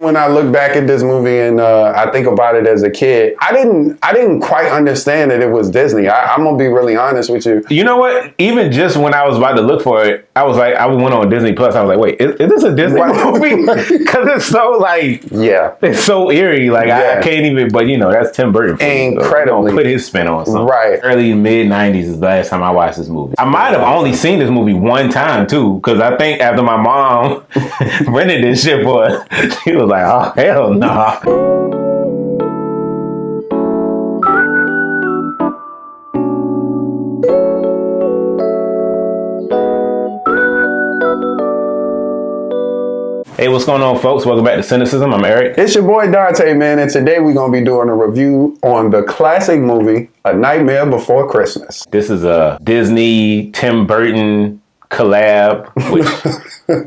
When I look back at this movie and I think about it as a kid, I didn't quite understand that it was Disney. I'm gonna be really honest with you. You know what? Even just when I was about to look for it, I was like, I went on Disney Plus. I was like, wait, is this a Disney movie? Because it's so like, it's so eerie. Like I can't even. But you know, that's Tim Burton. Incredibly, so put his spin on something. Right. Early mid '90s is the last time I watched this movie. I might have only seen this movie one time too, because I think after my mom rented this shit for us, she was like, oh hell no. Nah. Hey, what's going on, folks? Welcome back to Cinecism. I'm Eric. It's your boy Dante, man, and today we're going to be doing a review on the classic movie, A Nightmare Before Christmas. This is a Disney, Tim Burton collab, which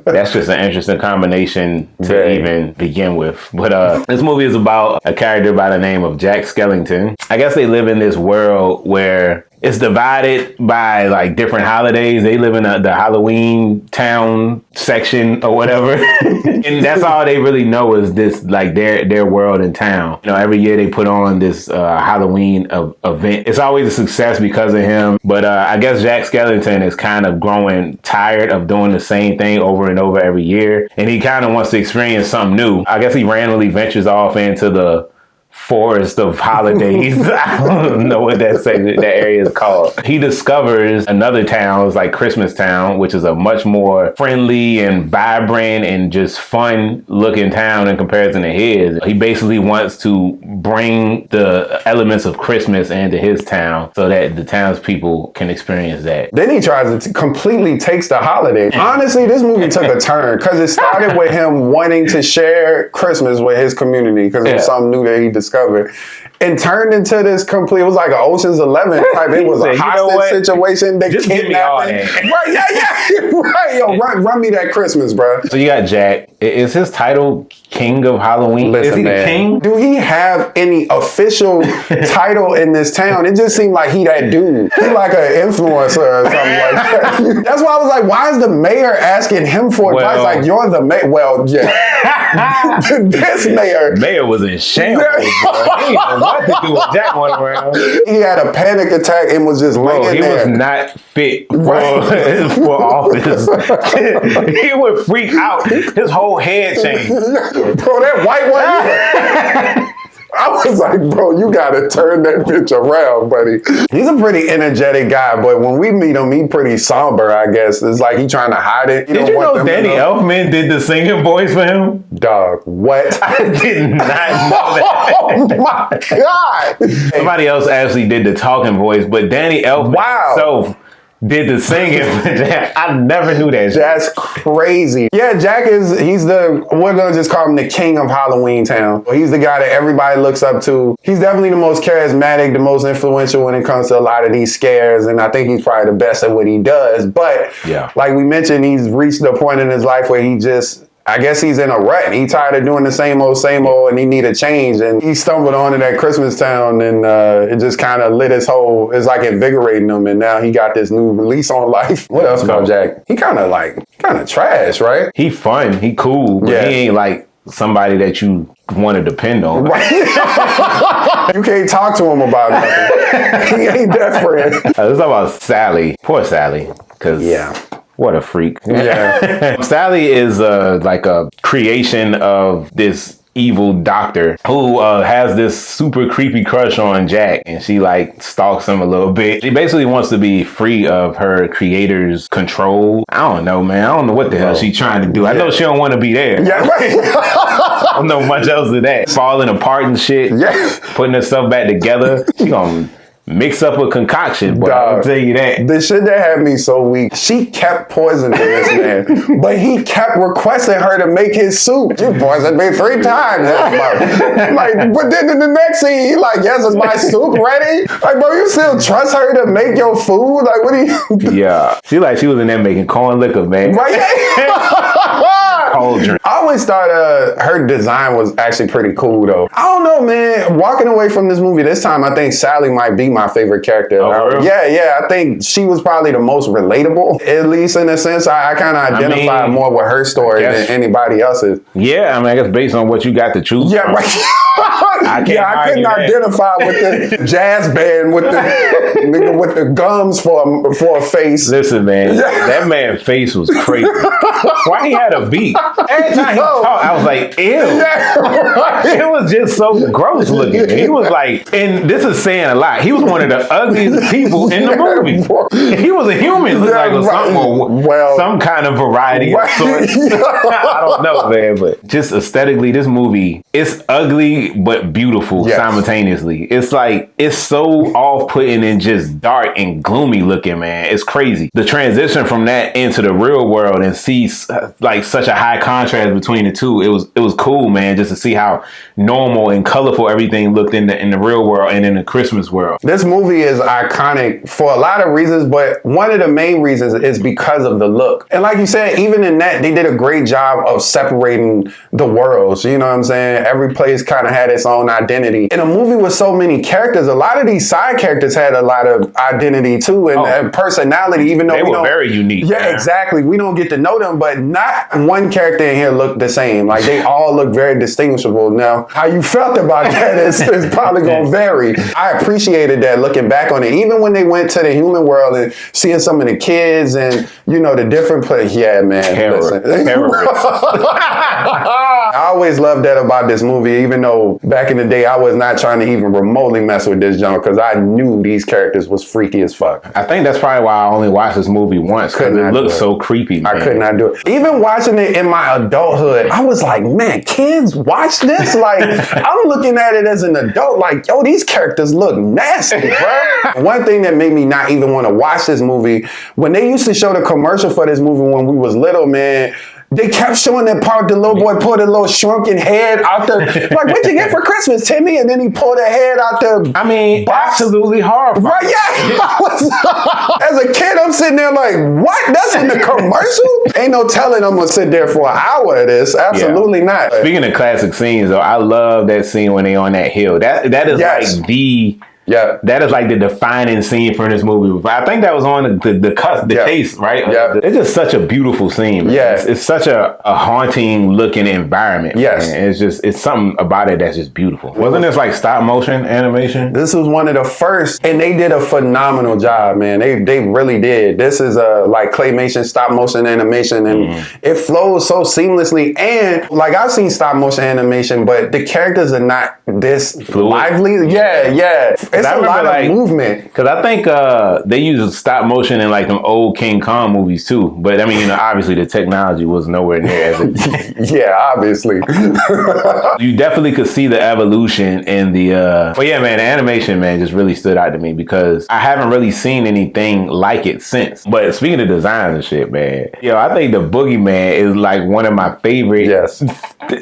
that's just an interesting combination to even begin with. But this movie is about a character by the name of Jack Skellington. I guess they live in this world where it's divided by like different holidays. They live in the Halloween town section or whatever. And that's all they really know is this, like their world in town. You know, every year they put on this Halloween event. It's always a success because of him. But I guess Jack Skellington is kind of growing tired of doing the same thing over and over every year. And he kind of wants to experience something new. I guess he randomly ventures off into the forest of holidays. I don't know what that area is called. He discovers another town, it's like Christmas Town, which is a much more friendly and vibrant and just fun looking town in comparison to his. He basically wants to bring the elements of Christmas into his town so that the townspeople can experience that. Then he tries to completely takes the holiday. Honestly, this movie took a turn because it started with him wanting to share Christmas with his community because it was something new that he discovered, and turned into this complete, it was like an Ocean's 11 type. It was a hostage situation. They just kidnapping. Right, right. Yo, run me that Christmas, bro. So you got Jack. Is his title King of Halloween? Listen, is he the king? Do he have any official title in this town? It just seemed like he that dude. He like an influencer or something like that. That's why I was like, why is the mayor asking him for advice? Like, you're the mayor. Well, yeah. This mayor was in shambles. He didn't know what to do with Jack went around. He had a panic attack and was just laying there. He was not fit for office. He would freak out. His whole head changed. Bro, that white one. I was like, bro, you gotta turn that bitch around, buddy. He's a pretty energetic guy, but when we meet him, he's pretty somber, I guess. It's like he's trying to hide it. Did you know Danny Elfman did the singing voice for him? Dog, what? I did not know that. Oh my God. Somebody else actually did the talking voice, but Danny Elfman himself did the singing. I never knew that. That's crazy. Yeah, Jack we're gonna just call him the king of Halloween Town. He's the guy that everybody looks up to. He's definitely the most charismatic, the most influential when it comes to a lot of these scares, and I think he's probably the best at what he does. But like we mentioned, he's reached the point in his life where I guess he's in a rut. He's tired of doing the same old, and he need a change. And he stumbled onto that Christmas Town, and it just kind of it's like invigorating him. And now he got this new lease on life. What else about Jack? He kind of trash, right? He fun, he cool, but he ain't like somebody that you want to depend on. Right. You can't talk to him about nothing. He ain't that friend. Let's talk about Sally. Poor Sally. What a freak. Yeah. Sally is like a creation of this evil doctor who has this super creepy crush on Jack, and she like stalks him a little bit. She basically wants to be free of her creator's control. I don't know, man. I don't know what the hell she's trying to do. I know she don't want to be there. Yeah, right. I don't know much else than that. Falling apart and shit. Yeah. Putting herself back together. She gonna mix up a concoction, but I'll tell you that. The shit that had me so weak, she kept poisoning this man, but he kept requesting her to make his soup. You poisoned me 3 times. But then in the next scene, he like, yes, is my soup ready? Like, bro, you still trust her to make your food? Like, what do you... Yeah. She was in there making corn liquor, man. Right? cauldron. I always thought her design was actually pretty cool, though. I don't know, man. Walking away from this movie this time, I think Sally might be my favorite character. Oh, really? Yeah. I think she was probably the most relatable, at least in a sense. I kind of identify more with her story than anybody else's. Yeah, I mean, I guess based on what you got to choose from. Right. I couldn't that. identify with the jazz band with the nigga with the gums for a face. Listen, man, that man's face was crazy. Why he had a beat? Every time he talked, I was like, ew. Yeah, right. It was just so gross looking. He was like, and this is saying a lot. He was one of the ugliest people in the movie. He was a human, looked like some kind of variety of sorts. I don't know, man, but just aesthetically, this movie, it's ugly but beautiful simultaneously. It's like, it's so off-putting and just dark and gloomy looking, man. It's crazy. The transition from that into the real world and see like such a high contrast between the two, it was cool, man, just to see how normal and colorful everything looked in the real world and in the Christmas world. This movie is iconic for a lot of reasons, but one of the main reasons is because of the look. And like you said, even in that, they did a great job of separating the worlds. You know what I'm saying? Every place kind of had its own identity. In a movie with so many characters, a lot of these side characters had a lot of identity too and personality, even though they were very unique. Yeah, exactly. We don't get to know them, but not one character in here looked the same. Like they all look very distinguishable. Now, how you felt about that is probably going to vary. I appreciated that looking back on it. Even when they went to the human world and seeing some of the kids and, you know, the different places. Yeah, man. I always loved that about this movie, even though back in the day, I was not trying to even remotely mess with this genre because I knew these characters was freaky as fuck. I think that's probably why I only watched this movie once because it looked so creepy, man. I could not do it. Even watching it in my adulthood, I was like, man, kids watch this? Like, I'm looking at it as an adult, like, yo, these characters look nasty, bro. One thing that made me not even want to watch this movie, when they used to show the commercial for this movie when we was little, man, they kept showing that part the little boy pulled a little shrunken head out the, like, what'd you get for Christmas, Timmy? And then he pulled a head out the box. Absolutely horrifying. Right, yeah. As a kid, I'm sitting there like, what? That's in the commercial? Ain't no telling I'm going to sit there for an hour of this. Absolutely not. Speaking of classic scenes, though, I love that scene when they on that hill. That is like the... Yeah, that is like the defining scene for this movie. But I think that was on the case, right? Yeah, it's just such a beautiful scene. Yeah, it's such a haunting looking environment. Yes, man. It's something about it that's just beautiful. Wasn't this like stop motion animation? This was one of the first, and they did a phenomenal job, man. They really did. This is a like claymation stop motion animation, and it flows so seamlessly. And like I've seen stop motion animation, but the characters are not this lively. Yeah. It's a lot of movement. Because I think they use stop motion in like them old King Kong movies too. But I mean, you know, obviously the technology was nowhere near as it. Yeah, obviously. You definitely could see the evolution in the... But yeah, man, the animation, man, just really stood out to me because I haven't really seen anything like it since. But speaking of design and shit, man, yo, I think the Boogeyman is like one of my favorite. Yes.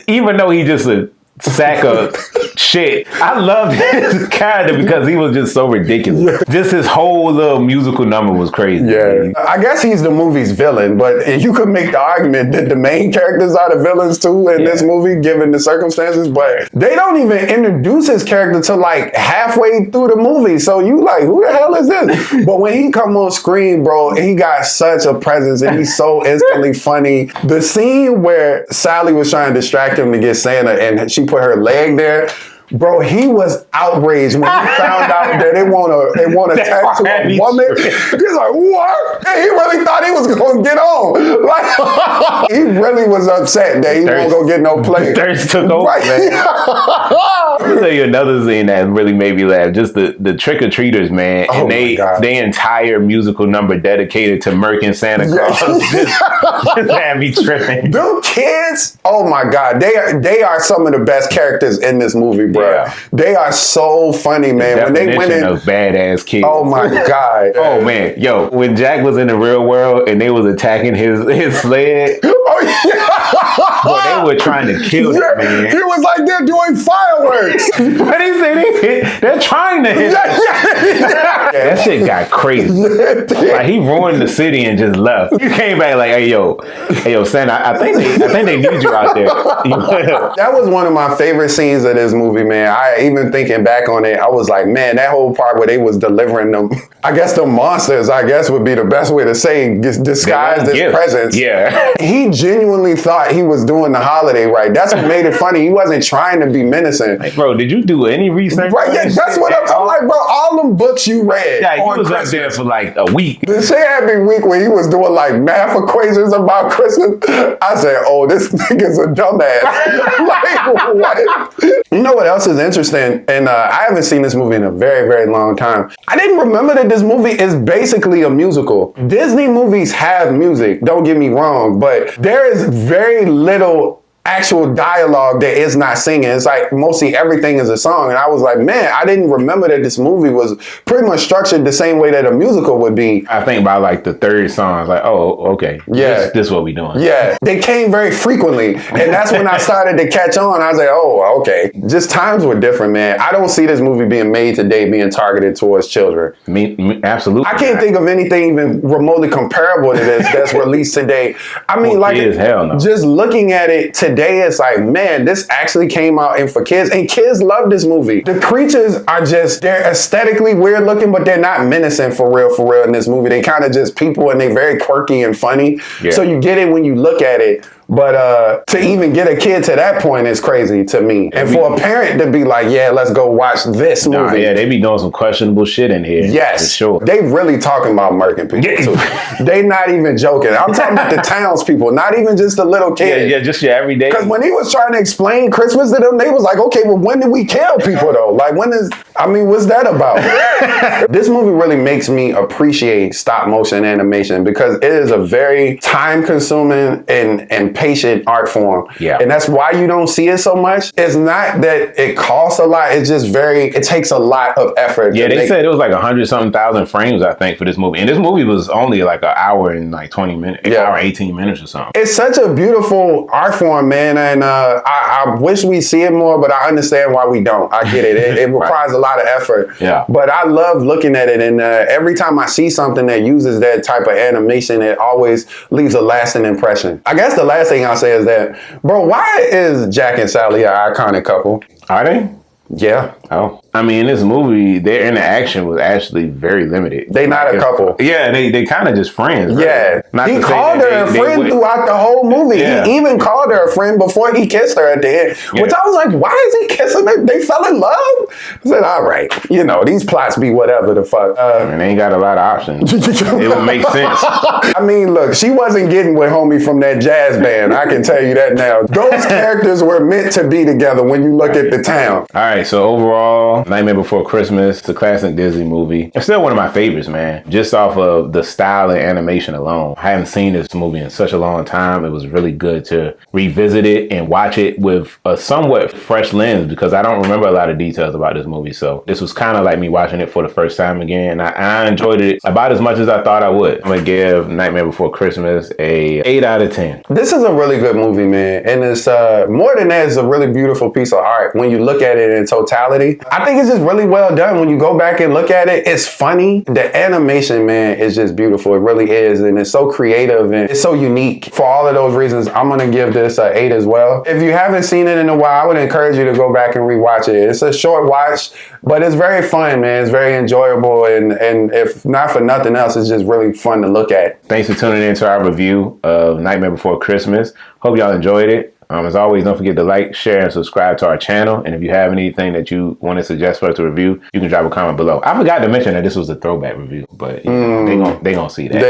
Even though he just a sack of shit. I loved his character because he was just so ridiculous. Just his whole little musical number was crazy. Yeah. I guess he's the movie's villain, but you could make the argument that the main characters are the villains too in this movie, given the circumstances, but they don't even introduce his character till like halfway through the movie. So you like, who the hell is this? But when he come on screen, bro, he got such a presence and he's so instantly funny. The scene where Sally was trying to distract him to get Santa and she put her leg there. Bro, he was outraged when he found out that they want to tattoo a woman. He's like, what? And he really thought he was going to get on. Like, he really was upset that he wasn't going to get no play. Thirst took over, man. I'll tell you another scene that really made me laugh. Just the trick-or-treaters, man. Oh, and they entire musical number dedicated to murking Santa Claus. Just had me tripping. Them kids, oh my God. They are some of the best characters in this movie, bro. Yeah. They are so funny, man. When they went in of badass kids. Oh my God. Oh man, yo, when Jack was in the real world and they was attacking his sled. Oh yeah. Boy, they were trying to kill that man. He was like, they're doing fireworks. But he said they're trying to hit. That shit got crazy. Like, he ruined the city and just left. He came back like, hey yo, Santa, I think they need you out there. That was one of my favorite scenes of this movie, man. I even thinking back on it, I was like, man, that whole part where they was delivering them, I guess the monsters, I guess would be the best way to say, disguised as presents. Yeah. He genuinely thought he was doing the holiday right. That's what made it funny. He wasn't trying to be menacing. Like, bro, did you do any research? Right, yeah, that's what I'm talking like, bro. All them books you read. Yeah, he was Christmas. up there for like a week. The shit had me weak when he was doing like math equations about Christmas. I said, oh, this nigga's a dumbass. Like, what? You know what else is interesting? And I haven't seen this movie in a very, very long time. I didn't remember that this movie is basically a musical. Disney movies have music, don't get me wrong, but there is very little actual dialogue that is not singing. It's like mostly everything is a song. And I was like, man, I didn't remember that this movie was pretty much structured the same way that a musical would be. I think about like the third song. I was like, oh, okay. Yeah. This is what we doing. Yeah. They came very frequently. And that's when I started to catch on. I was like, oh, okay. Just times were different, man. I don't see this movie being made today being targeted towards children. Absolutely. I can't think of anything even remotely comparable to this that's released today. I mean, like, hell no. Just looking at it today, it's like, man, this actually came out and for kids, and kids love this movie. The creatures are just, they're aesthetically weird looking, but they're not menacing for real in this movie. They kind of just people, and they're very quirky and funny. Yeah. So you get it when you look at it. But to even get a kid to that point is crazy to me. And for a parent to be like, yeah, let's go watch this movie. Yeah, they be doing some questionable shit in here. Yes. For sure. They really talking about murking people too. They not even joking. I'm talking about the townspeople, not even just the little kids. Yeah, just your everyday. Because when he was trying to explain Christmas to them, they was like, okay, well, when did we kill people though? Like, what's that about? This movie really makes me appreciate stop motion animation because it is a very time consuming and patient art form. Yeah. And that's why you don't see it so much. It's not that it costs a lot. It's just it takes a lot of effort. Yeah, they said it was like 100-something thousand frames, I think, for this movie. And this movie was only like an hour and like 20 minutes, hour 18 minutes or something. It's such a beautiful art form, man. And I wish we see it more, but I understand why we don't. I get it. It requires a lot of effort. Yeah. But I love looking at it. And every time I see something that uses that type of animation, it always leaves a lasting impression. I guess the last thing I'll say is that, bro, why is Jack and Sally an iconic couple? Are they? Yeah. Oh. I mean, in this movie, their interaction was actually very limited. They not a couple. Yeah, they kind of just friends. Right? Yeah. Not he called her a friend throughout the whole movie. Yeah. He even called her a friend before he kissed her at the end. Yeah. Which I was like, why is he kissing her? They fell in love? I said, all right. You know, these plots be whatever the fuck. They ain't got a lot of options. It would make sense. I mean, look, she wasn't getting with homie from that jazz band. I can tell you that now. Those characters were meant to be together when you look at the town. All right, so overall, Nightmare Before Christmas, it's a classic Disney movie. It's still one of my favorites, man. Just off of the style and animation alone. I hadn't seen this movie in such a long time. It was really good to revisit it and watch it with a somewhat fresh lens because I don't remember a lot of details about this movie. So this was kind of like me watching it for the first time again. I enjoyed it about as much as I thought I would. I'm going to give Nightmare Before Christmas a 8 out of 10. This is a really good movie, man. And it's more than that, it's a really beautiful piece of art when you look at it in totality. I think it's just really well done. When you go back and look at it, it's funny. The animation, man, is just beautiful. It really is. And it's so creative and it's so unique. For all of those reasons, I'm going to give this an 8 as well. If you haven't seen it in a while, I would encourage you to go back and rewatch it. It's a short watch, but it's very fun, man. It's very enjoyable. And if not for nothing else, it's just really fun to look at. Thanks for tuning in to our review of Nightmare Before Christmas. Hope y'all enjoyed it. As always, don't forget to like, share, and subscribe to our channel. And if you have anything that you want to suggest for us to review, you can drop a comment below. I forgot to mention that this was a throwback review, but you know, they gonna see that.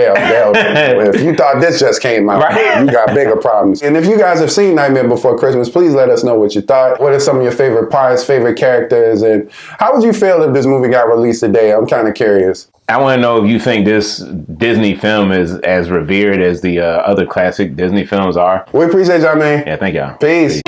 If you thought this just came out, you got bigger problems. And if you guys have seen Nightmare Before Christmas, please let us know what you thought. What are some of your favorite parts, favorite characters, and how would you feel if this movie got released today? I'm kind of curious. I want to know if you think this Disney film is as revered as the other classic Disney films are. We appreciate y'all, man. Yeah, thank y'all. Peace.